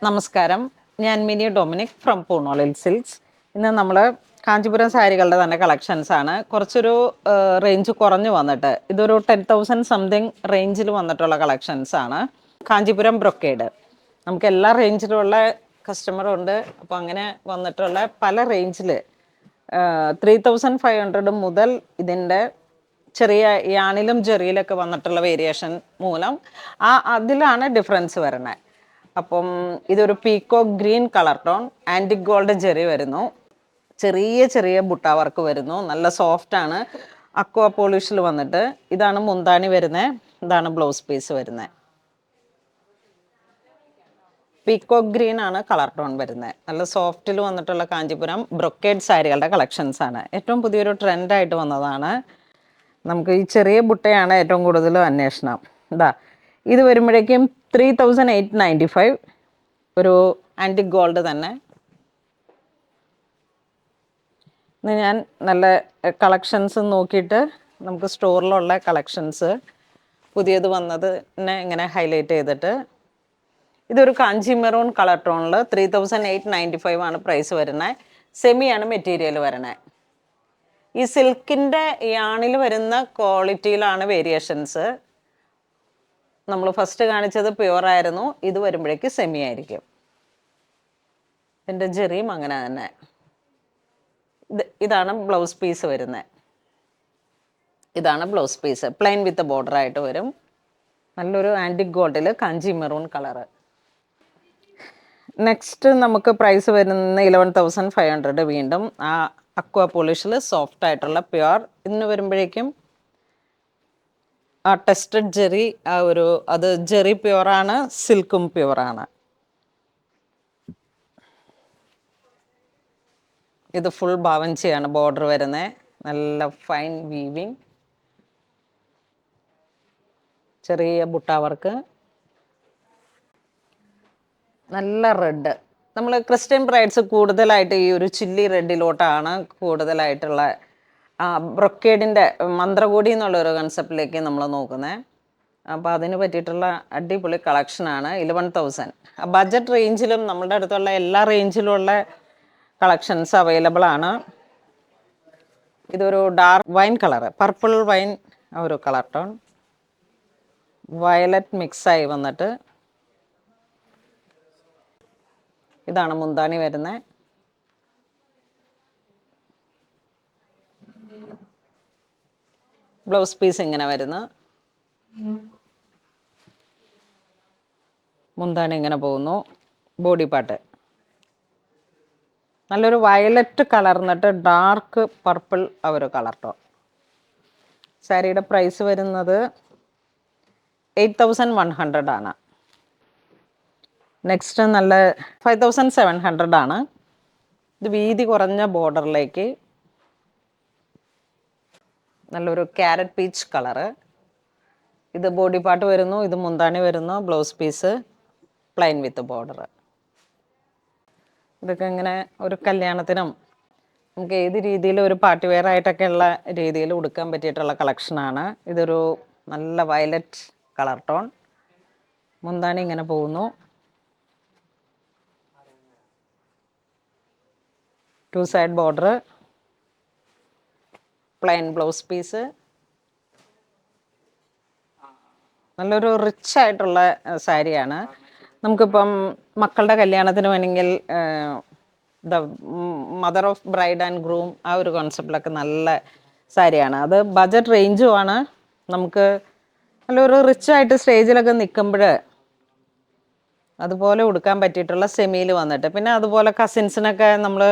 നമസ്കാരം, ഞാൻ mini Dominic from പൂണോളിൽ silks. ഇന്ന് നമ്മൾ കാഞ്ചീപുരം സാരികളുടെ തന്നെ കളക്ഷൻസ് ആണ്. കുറച്ചൊരു റേഞ്ച് കുറഞ്ഞു വന്നിട്ട് ഇതൊരു 10,000 സംതിങ് റേഞ്ചിൽ വന്നിട്ടുള്ള കളക്ഷൻസ് ആണ്. കാഞ്ചീപുരം ബ്രൊക്കേഡ് നമുക്ക് എല്ലാ റേഞ്ചിലുള്ള കസ്റ്റമറുണ്ട്. അപ്പോൾ അങ്ങനെ വന്നിട്ടുള്ള പല റേഞ്ചിൽ 3,500 മുതൽ ഇതിൻ്റെ ചെറിയ യാണിലും ജെറിയിലൊക്കെ വന്നിട്ടുള്ള വേരിയേഷൻ മൂലം അതിലാണ് ഡിഫറൻസ് വരുന്നത്. അപ്പം ഇതൊരു പീക്കോ green colour tone, antique gold Jerry വരുന്നു, ചെറിയ ചെറിയ ബുട്ട വർക്ക് വരുന്നു, നല്ല സോഫ്റ്റ് ആണ്, അക്വ പോളിഷിൽ വന്നിട്ട്. ഇതാണ് മുന്താണി വരുന്നത്, ഇതാണ് ബ്ലൗസ് പീസ് വരുന്നത്. പീക്കോ ഗ്രീൻ ആണ് കളർ ടോൺ വരുന്നത്. നല്ല സോഫ്റ്റിൽ വന്നിട്ടുള്ള കാഞ്ചീപുരം ബ്രൊക്കേഡ് സാരികളുടെ കളക്ഷൻസ് ആണ്. ഏറ്റവും പുതിയൊരു ട്രെൻഡായിട്ട് വന്നതാണ്. നമുക്ക് ഈ ചെറിയ ബുട്ടയാണ് ഏറ്റവും കൂടുതൽ അന്വേഷണം. ഇത് വരുമ്പോഴേക്കും 3,895, ഒരു ആൻറ്റിക് ഗോൾഡ് തന്നെ. ഇന്ന് ഞാൻ നല്ല കളക്ഷൻസ് നോക്കിയിട്ട് നമുക്ക് സ്റ്റോറിലുള്ള കളക്ഷൻസ് പുതിയത് വന്നതിനെ ഇങ്ങനെ ഹൈലൈറ്റ് ചെയ്തിട്ട്, ഇതൊരു കാഞ്ചി മെറൂൺ കളർ ടോണിൽ 3,895 ആണ് പ്രൈസ് വരുന്നത്. സെമിയാണ് മെറ്റീരിയൽ വരുന്നത്. ഈ സിൽക്കിൻ്റെ യാണിൽ വരുന്ന ക്വാളിറ്റിയിലാണ് വേരിയേഷൻസ്. നമ്മൾ ഫസ്റ്റ് കാണിച്ചത് പ്യുവർ ആയിരുന്നു, ഇത് വരുമ്പോഴേക്ക് സെമി ആയിരിക്കും. ഇതിൻ്റെ ജെറിയും അങ്ങനെ തന്നെ. ഇതാണ് ബ്ലൗസ് പീസ് വരുന്നത്. ഇതാണ് blouse piece, plain with border ആയിട്ട് വരും. നല്ലൊരു ആൻറ്റിക് ഗോൾഡിൽ കാഞ്ചി മെറൂൺ കളറ്. നെക്സ്റ്റ് നമുക്ക് പ്രൈസ് വരുന്ന 11,500. വീണ്ടും ആ അക്വ പോളിഷിൽ സോഫ്റ്റ് ആയിട്ടുള്ള പ്യുവർ. ഇതിന് വരുമ്പോഴേക്കും ആ ടെസ്റ്റഡ് ജെറി, അത് ജെറി പ്യുവറാണ്, സിൽക്കും പ്യുവറാണ്. ഇത് ഫുൾ ബാവൻചിയാണ് ബോർഡർ വരുന്നത്. നല്ല ഫൈൻ വീവിങ്, ചെറിയ ബുട്ട വർക്ക്, നല്ല റെഡ്. നമ്മൾ ക്രിസ്ത്യൻ ബ്രൈഡ്സ് കൂടുതലായിട്ട് ഈ ഒരു ചില്ലി റെഡിലോട്ടാണ് കൂടുതലായിട്ടുള്ള ബ്രൊക്കേഡിൻ്റെ മന്ത്രകോടി എന്നുള്ളൊരു കൺസെപ്റ്റിലേക്ക് നമ്മൾ നോക്കുന്നത്. അപ്പോൾ അതിന് പറ്റിയിട്ടുള്ള അടിപൊളി കളക്ഷനാണ്. 11,000 ബഡ്ജറ്റ് റേഞ്ചിലും നമ്മളുടെ അടുത്തുള്ള എല്ലാ റേഞ്ചിലുള്ള കളക്ഷൻസ് അവൈലബിൾ ആണ്. ഇതൊരു dark wine colour, purple wine ഒരു കളർ ടോൺ, വയലറ്റ് മിക്സായി വന്നിട്ട്. ഇതാണ് മുന്താണി വരുന്നത്. ബ്ലൗസ് പീസ് ഇങ്ങനെ വരുന്നു, മുന്താണി ഇങ്ങനെ പോകുന്നു, ബോഡി പാർട്ട് നല്ലൊരു വയലറ്റ് കളർന്നിട്ട് ഡാർക്ക് പർപ്പിൾ ഒരു കളർ ടോൺ. സാരിയുടെ പ്രൈസ് വരുന്നത് 8,100 ആണ്. നെക്സ്റ്റ് നല്ല 5,700 ആണ്. ഇത് വീതി കുറഞ്ഞ ബോർഡറിലേക്ക് നല്ലൊരു ക്യാരറ്റ് പീച്ച് കളറ്. ഇത് ബോഡി പാർട്ട് വരുന്നു, ഇത് മുന്താണി വരുന്നു, blouse piece plain with border. ഇതൊക്കെ ഇങ്ങനെ ഒരു കല്യാണത്തിനും നമുക്ക് ഏത് രീതിയിൽ ഒരു പാർട്ടി വെയർ ആയിട്ടൊക്കെ ഉള്ള രീതിയിൽ ഉടുക്കാൻ പറ്റിയിട്ടുള്ള കളക്ഷനാണ്. ഇതൊരു നല്ല വയലറ്റ് കളർ ടോൺ, മുന്താണി ഇങ്ങനെ പോകുന്നു, 2 side border, plain blouse piece. നല്ലൊരു റിച്ച് ആയിട്ടുള്ള സാരിയാണ്. നമുക്കിപ്പം മക്കളുടെ കല്യാണത്തിന് വേണമെങ്കിൽ the mother of bride and groom ഒരു കോൺസെപ്റ്റിലൊക്കെ നല്ല സാരിയാണ്. അത് ബഡ്ജറ്റ് റേഞ്ചുമാണ്. നമുക്ക് നല്ലൊരു റിച്ച് ആയിട്ട് സ്റ്റേജിലൊക്കെ നിൽക്കുമ്പോൾ അതുപോലെ ഉടുക്കാൻ പറ്റിയിട്ടുള്ള സെമിയിൽ വന്നിട്ട്, പിന്നെ അതുപോലെ കസിൻസിനൊക്കെ നമ്മൾ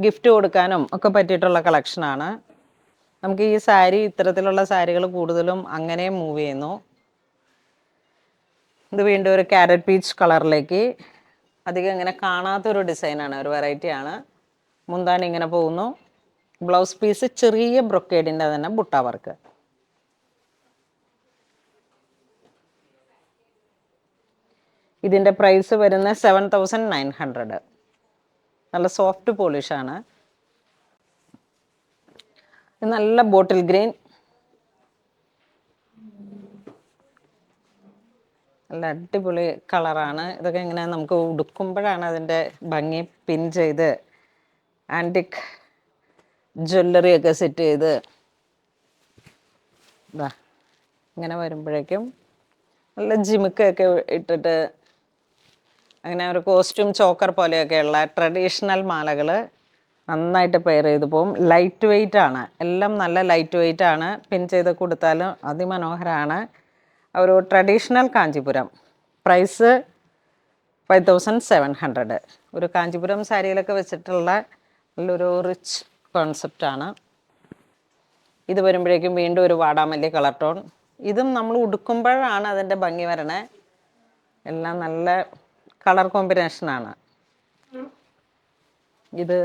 ഗിഫ്റ്റ് കൊടുക്കാനും ഒക്കെ പറ്റിയിട്ടുള്ള കളക്ഷനാണ്. നമുക്ക് ഈ സാരി, ഇത്തരത്തിലുള്ള സാരികൾ കൂടുതലും അങ്ങനെ മൂവ് ചെയ്യുന്നു. ഇത് വീണ്ടും ഒരു ക്യാരറ്റ് പീച്ച് കളറിലേക്ക്, അധികം ഇങ്ങനെ കാണാത്തൊരു ഡിസൈനാണ്, ഒരു വെറൈറ്റിയാണ്. മുന്താണി ഇങ്ങനെ പോകുന്നു, ബ്ലൗസ് പീസ് ചെറിയ ബ്രൊക്കേഡിൻ്റെ തന്നെ ബുട്ട വർക്ക്. ഇതിൻ്റെ പ്രൈസ് വരുന്ന 7,900. നല്ല സോഫ്റ്റ് പോളിഷാണ്. നല്ല ബോട്ടിൽ ഗ്രീൻ, നല്ല അടിപൊളി കളറാണ്. ഇതൊക്കെ ഇങ്ങനെ നമുക്ക് ഉടുക്കുമ്പോഴാണ് അതിൻ്റെ ഭംഗി. പിൻ ചെയ്ത് ആൻറ്റിക് ജ്വല്ലറി ഒക്കെ സെറ്റ് ചെയ്ത് ഇതാ ഇങ്ങനെ വരുമ്പോഴേക്കും നല്ല ജിമിക്കൊക്കെ ഇട്ടിട്ട് അങ്ങനെ ഒരു കോസ്റ്റ്യൂം ചോക്കർ പോലെയൊക്കെയുള്ള ട്രഡീഷണൽ മാലകൾ നന്നായിട്ട് പെയർ ചെയ്ത് പോകും. ലൈറ്റ് വെയ്റ്റ് ആണ്, എല്ലാം നല്ല ലൈറ്റ് വെയ്റ്റ് ആണ്. പിൻ ചെയ്ത് കൊടുത്താലും അതിമനോഹരമാണ്. ഒരു ട്രഡീഷണൽ കാഞ്ചീപുരം. പ്രൈസ് 5700. ഒരു കാഞ്ചീപുരം സാരിയിലൊക്കെ വെച്ചിട്ടുള്ള നല്ലൊരു റിച്ച് കോൺസെപ്റ്റാണ്. ഇത് വരുമ്പോഴേക്കും വീണ്ടും ഒരു വാടാമല്ലി കളർ ടോൺ. ഇതും നമ്മൾ ഉടുക്കുമ്പോഴാണ് അതിൻ്റെ ഭംഗി വരണേ. എല്ലാം നല്ല കളർ കോമ്പിനേഷനാണ്. ഇത്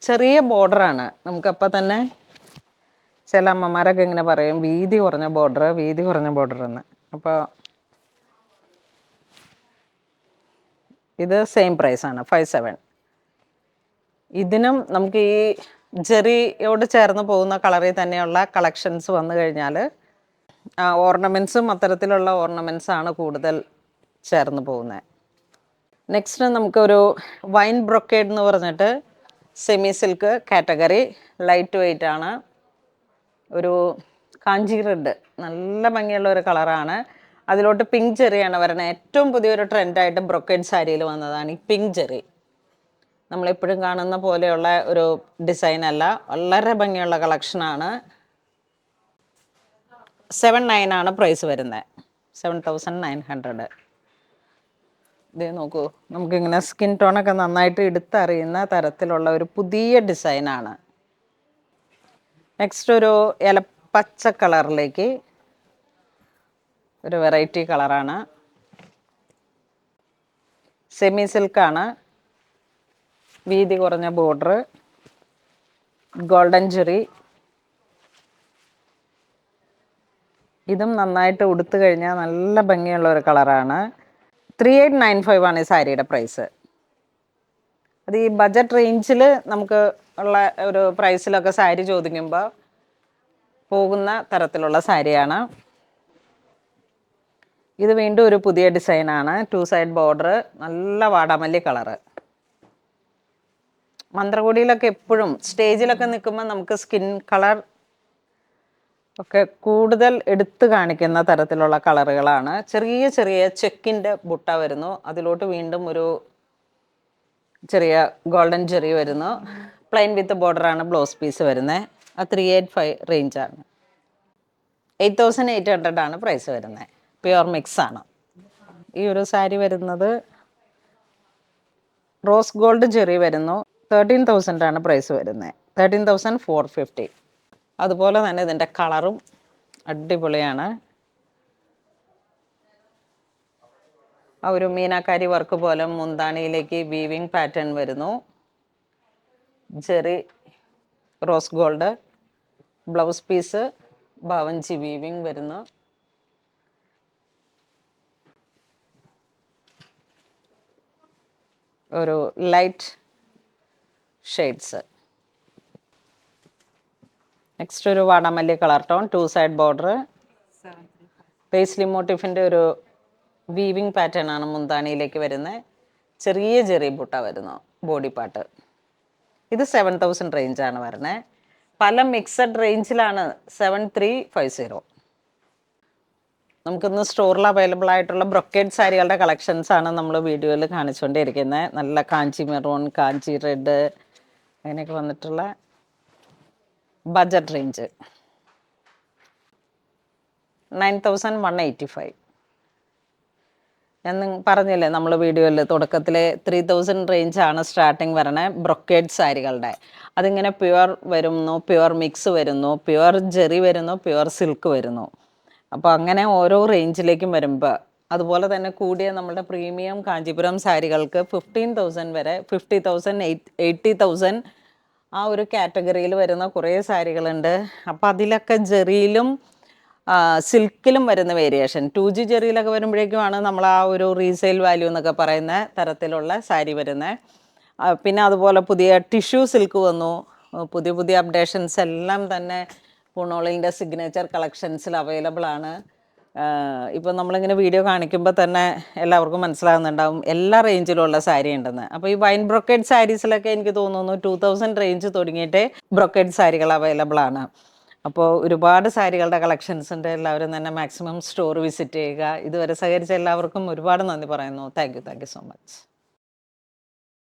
ചെറിയ ബോർഡറാണ്. നമുക്കപ്പോൾ തന്നെ ചില അമ്മമാരൊക്കെ ഇങ്ങനെ പറയും വീതി കുറഞ്ഞ ബോർഡർ എന്ന്. അപ്പോൾ ഇത് സെയിം പ്രൈസാണ് 57. ഇതിനും നമുക്ക് ഈ ജെറിയോട് ചേർന്ന് പോകുന്ന കളറിൽ തന്നെയുള്ള കളക്ഷൻസ് വന്നു കഴിഞ്ഞാൽ ഓർണമെൻറ്റ്സും അത്തരത്തിലുള്ള ഓർണമെൻറ്റ്സാണ് കൂടുതൽ ചേർന്ന് പോകുന്നത്. നെക്സ്റ്റ് നമുക്കൊരു വൈൻ ബ്രൊക്കേഡ് എന്ന് പറഞ്ഞിട്ട് semi silk category. Light weight ആണ്. ഒരു കാഞ്ചി റെഡ്, നല്ല ഭംഗിയുള്ള ഒരു കളറാണ്. അതിലോട്ട് പിങ്ക് ജെറിയാണ് വരുന്നത്. ഏറ്റവും പുതിയൊരു ട്രെൻഡായിട്ട് ബ്രൊക്കേഡ് സാരിയിൽ വന്നതാണ് ഈ പിങ്ക് ജെറി. നമ്മളെപ്പോഴും കാണുന്ന പോലെയുള്ള ഒരു ഡിസൈൻ അല്ല, വളരെ ഭംഗിയുള്ള കളക്ഷനാണ്. 79 ആണ് പ്രൈസ് വരുന്നത്. 7900. ഇത് നോക്കൂ, നമുക്കിങ്ങനെ സ്കിൻ ടോണൊക്കെ നന്നായിട്ട് എടുത്തറിയുന്ന തരത്തിലുള്ള ഒരു പുതിയ ഡിസൈനാണ്. നെക്സ്റ്റ് ഒരു ഇലപ്പച്ച കളറിലേക്ക് ഒരു വെറൈറ്റി കളറാണ്. സെമി സിൽക്കാണ്. വീതി കുറഞ്ഞ ബോർഡർ, ഗോൾഡൻ ജെറി. ഇതും നന്നായിട്ട് ഉടുത്തു കഴിഞ്ഞാൽ നല്ല ഭംഗിയുള്ള ഒരു കളറാണ്. 3895 ആണ് ഈ സാരിയുടെ പ്രൈസ്. അത് ഈ ബഡ്ജറ്റ് റേഞ്ചിൽ നമുക്ക് ഉള്ള ഒരു പ്രൈസിലൊക്കെ സാരി ചോദിക്കുമ്പോൾ പോകുന്ന തരത്തിലുള്ള സാരിയാണ്. ഇത് വീണ്ടും ഒരു പുതിയ ഡിസൈനാണ്. 2 സൈഡ് ബോർഡർ, നല്ല വാടാമല്ലി കളറ്. മന്ത്രകോടിയിലൊക്കെ എപ്പോഴും സ്റ്റേജിലൊക്കെ നിൽക്കുമ്പോൾ നമുക്ക് സ്കിൻ കളർ ഒക്കെ കൂടുതൽ എടുത്തു കാണിക്കുന്ന തരത്തിലുള്ള കളറുകളാണ്. ചെറിയ ചെറിയ ചെക്കിൻ്റെ ബുട്ട വരുന്നു. അതിലോട്ട് വീണ്ടും ഒരു ചെറിയ ഗോൾഡൻ ജെറി വരുന്നു. പ്ലെയിൻ വിത്ത് ബോർഡറാണ് ബ്ലൗസ് പീസ് വരുന്നത്. ആ 385 റേഞ്ചാണ്. 8800 ആണ് പ്രൈസ് വരുന്നത്. പ്യുവർ മിക്സ് ആണ്. ഈ ഒരു സാരി വരുന്നത് റോസ് ഗോൾഡ് ജെറി വരുന്നു. 13,000 ആണ് പ്രൈസ് വരുന്നത്. 13,450. അതുപോലെ തന്നെ ഇതിൻ്റെ കളറും അടിപൊളിയാണ്. ആ ഒരു മീനാക്കാരി വർക്ക് പോലെ മുന്താണിയിലേക്ക് വീവിങ് പാറ്റേൺ വരുന്നു. Zari rose gold blouse piece ഭവഞ്ചി വീവിങ് വരുന്നു. ഒരു ലൈറ്റ് ഷെയ്ഡ്സ്. നെക്സ്റ്റ് ഒരു വാടാമല്ലി colour tone, 2 side border. Paisley മോട്ടീഫിൻ്റെ ഒരു വീവിങ് പാറ്റേൺ ആണ് മുന്താണിയിലേക്ക് വരുന്നത്. ചെറിയ ജെറി ബുട്ട വരുന്നു ബോഡി പാർട്ട്. ഇത് 7000 റേഞ്ചാണ് വരുന്നത്. പല മിക്സഡ് റേഞ്ചിലാണ് 7350. നമുക്കിന്ന് സ്റ്റോറിൽ അവൈലബിൾ ആയിട്ടുള്ള ബ്രൊക്കേഡ് സാരികളുടെ കളക്ഷൻസ് ആണ് നമ്മൾ വീഡിയോയിൽ കാണിച്ചുകൊണ്ടിരിക്കുന്നത്. നല്ല കാഞ്ചി മെറൂൺ, കാഞ്ചി റെഡ് അങ്ങനെയൊക്കെ വന്നിട്ടുള്ള ബഡ്ജറ്റ് റേഞ്ച് 9185. ഞാൻ പറഞ്ഞില്ലേ നമ്മൾ വീഡിയോയിൽ തുടക്കത്തിൽ 3000 റേഞ്ചാണ് സ്റ്റാർട്ടിങ് വരണേ ബ്രൊക്കേഡ് സാരികളുടെ. അതിങ്ങനെ പ്യുവർ വരുന്നു, പ്യുവർ മിക്സ് വരുന്നു, പ്യുവർ ജെറി വരുന്നു, പ്യുവർ സിൽക്ക് വരുന്നു. അപ്പോൾ അങ്ങനെ ഓരോ റേഞ്ചിലേക്കും വരുമ്പോൾ അതുപോലെ തന്നെ കൂടിയ നമ്മുടെ പ്രീമിയം കാഞ്ചീപുരം സാരികൾക്ക് 15,000 വരെ, 50,000, 80,000 ആ ഒരു കാറ്റഗറിയിൽ വരുന്ന കുറേ സാരികളുണ്ട്. അപ്പോൾ അതിലൊക്കെ ജെറിയിലും സിൽക്കിലും വരുന്ന വേരിയേഷൻ 2G ജെറിയിലൊക്കെ വരുമ്പോഴേക്കുമാണ് നമ്മൾ ആ ഒരു റീസെയിൽ വാല്യൂ എന്നൊക്കെ പറയുന്ന തരത്തിലുള്ള സാരി വരുന്നത്. പിന്നെ അതുപോലെ പുതിയ ടിഷ്യൂ സിൽക്ക് വന്നു. പുതിയ പുതിയ അപ്ഡേഷൻസ് എല്ലാം തന്നെ പൂണോളിൻ്റെ സിഗ്നേച്ചർ കളക്ഷൻസിൽ അവൈലബിൾ ആണ്. ഇപ്പോൾ നമ്മളിങ്ങനെ വീഡിയോ കാണിക്കുമ്പോൾ തന്നെ എല്ലാവർക്കും മനസ്സിലാകുന്നുണ്ടാവും എല്ലാ റേഞ്ചിലുള്ള സാരി ഉണ്ടെന്ന്. അപ്പോൾ ഈ വൈൻ ബ്രൊക്കേഡ് സാരീസിലൊക്കെ എനിക്ക് തോന്നുന്നു 2000 റേഞ്ച് തുടങ്ങിയിട്ടേ ബ്രൊക്കേഡ് സാരികൾ അവൈലബിൾ ആണ്. അപ്പോൾ ഒരുപാട് സാരികളുടെ കളക്ഷൻസ് ഉണ്ട്. എല്ലാവരും തന്നെ മാക്സിമം സ്റ്റോർ വിസിറ്റ് ചെയ്യുക. ഇതുവരെ സഹകരിച്ച എല്ലാവർക്കും ഒരുപാട് നന്ദി പറയുന്നു. Thank you so much.